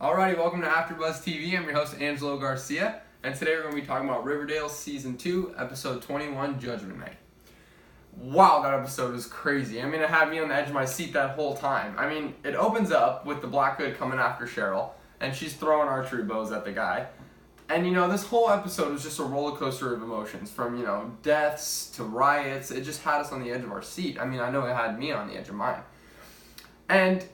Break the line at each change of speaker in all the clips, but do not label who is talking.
Alrighty, welcome to AfterBuzz TV. I'm your host, Angelo Garcia, and today we're going to be talking about Riverdale Season 2, Episode 21, Judgment Night. Wow, that episode was crazy. I mean, it had me on the edge of my seat that whole time. I mean, it opens up with the Black Hood coming after Cheryl, and she's throwing archery bows at the guy. And, this whole episode was just a roller coaster of emotions, from, deaths to riots. It just had us on the edge of our seat. I mean, I know it had me on the edge of mine. And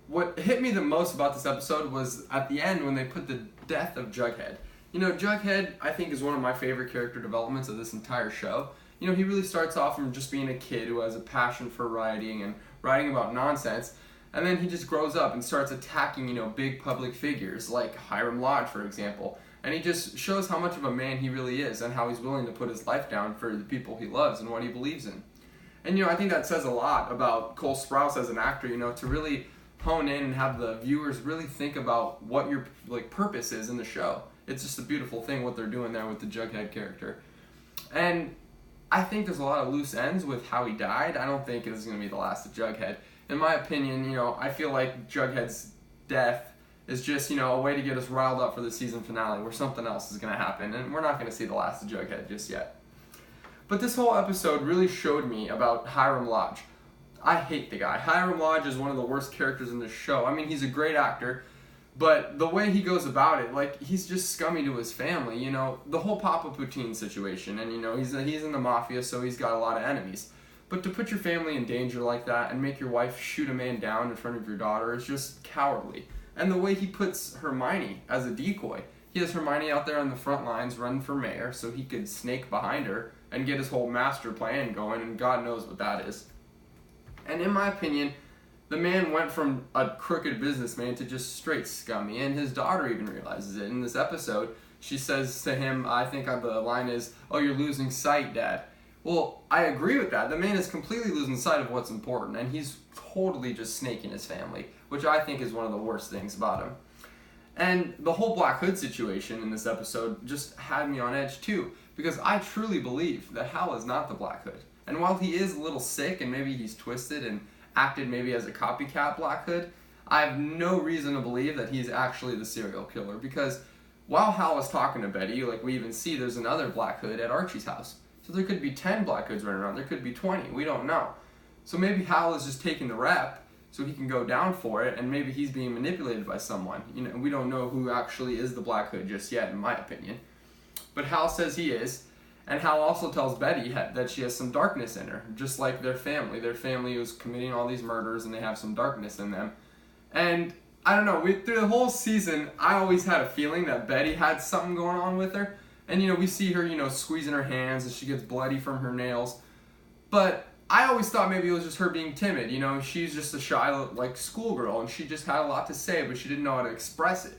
what hit me the most about this episode was at the end when they put the death of Jughead. Jughead, I think, is one of my favorite character developments of this entire show. He really starts off from just being a kid who has a passion for writing and writing about nonsense, and then he just grows up and starts attacking, big public figures like Hiram Lodge, for example. And he just shows how much of a man he really is and how he's willing to put his life down for the people he loves and what he believes in. And, I think that says a lot about Cole Sprouse as an actor, to really hone in and have the viewers really think about what your purpose is in the show. It's just a beautiful thing what they're doing there with the Jughead character. And I think there's a lot of loose ends with how he died. I don't think it's going to be the last of Jughead. In my opinion, I feel like Jughead's death is just, a way to get us riled up for the season finale where something else is going to happen, and we're not going to see the last of Jughead just yet. But this whole episode really showed me about Hiram Lodge. I hate the guy. Hiram Lodge is one of the worst characters in this show. I mean, he's a great actor, but the way he goes about it, he's just scummy to his family. The whole Papa Poutine situation, and he's in the mafia, so he's got a lot of enemies. But to put your family in danger like that and make your wife shoot a man down in front of your daughter is just cowardly. And the way he puts Hermione as a decoy. He has Hermione out there on the front lines running for mayor so he could snake behind her and get his whole master plan going, and God knows what that is. And in my opinion, the man went from a crooked businessman to just straight scummy, and his daughter even realizes it. In this episode, she says to him, I think the line is, "Oh, you're losing sight, Dad." Well, I agree with that. The man is completely losing sight of what's important, and he's totally just snaking his family, which I think is one of the worst things about him. And the whole Black Hood situation in this episode just had me on edge too, because I truly believe that Hal is not the Black Hood. And while he is a little sick and maybe he's twisted and acted maybe as a copycat Black Hood, I have no reason to believe that he's actually the serial killer, because while Hal was talking to Betty, we even see there's another Black Hood at Archie's house. So there could be 10 Black Hoods running around, there could be 20, we don't know. So maybe Hal is just taking the rep so he can go down for it, and maybe he's being manipulated by someone. We don't know who actually is the Black Hood just yet, in my opinion. But Hal says he is. And Hal also tells Betty that she has some darkness in her, just like their family. Their family was committing all these murders, and they have some darkness in them. And I don't know, through the whole season, I always had a feeling that Betty had something going on with her. And, we see her, squeezing her hands, and she gets bloody from her nails. But I always thought maybe it was just her being timid. She's just a shy, schoolgirl, and she just had a lot to say, but she didn't know how to express it.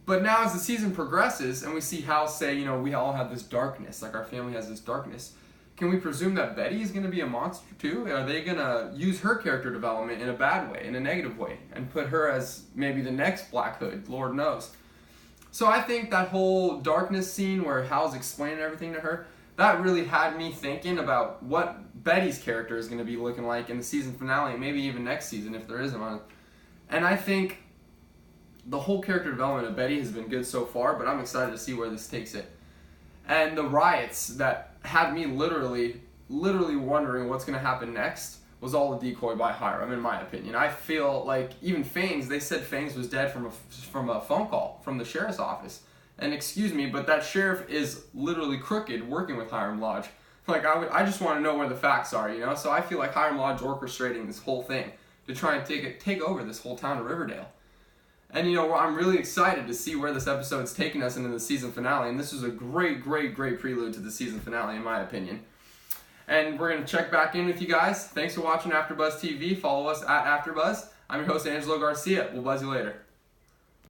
But now as the season progresses and we see Hal say, we all have this darkness, our family has this darkness, can we presume that Betty is going to be a monster too? Are they going to use her character development in a bad way, in a negative way, and put her as maybe the next Black Hood? Lord knows. So I think that whole darkness scene where Hal's explaining everything to her, that really had me thinking about what Betty's character is going to be looking like in the season finale, and maybe even next season if there is one. And I think the whole character development of Betty has been good so far, but I'm excited to see where this takes it. And the riots that had me literally wondering what's going to happen next was all a decoy by Hiram, in my opinion. I feel like even Fanes, they said Fanes was dead from a phone call from the sheriff's office. And excuse me, but that sheriff is literally crooked working with Hiram Lodge. I just want to know where the facts are, So I feel like Hiram Lodge orchestrating this whole thing to try and take over this whole town of Riverdale. And I'm really excited to see where this episode's taking us into the season finale, and this was a great prelude to the season finale, in my opinion. And we're going to check back in with you guys. Thanks for watching AfterBuzz TV. Follow us at AfterBuzz. I'm your host, Angelo Garcia. We'll buzz you later.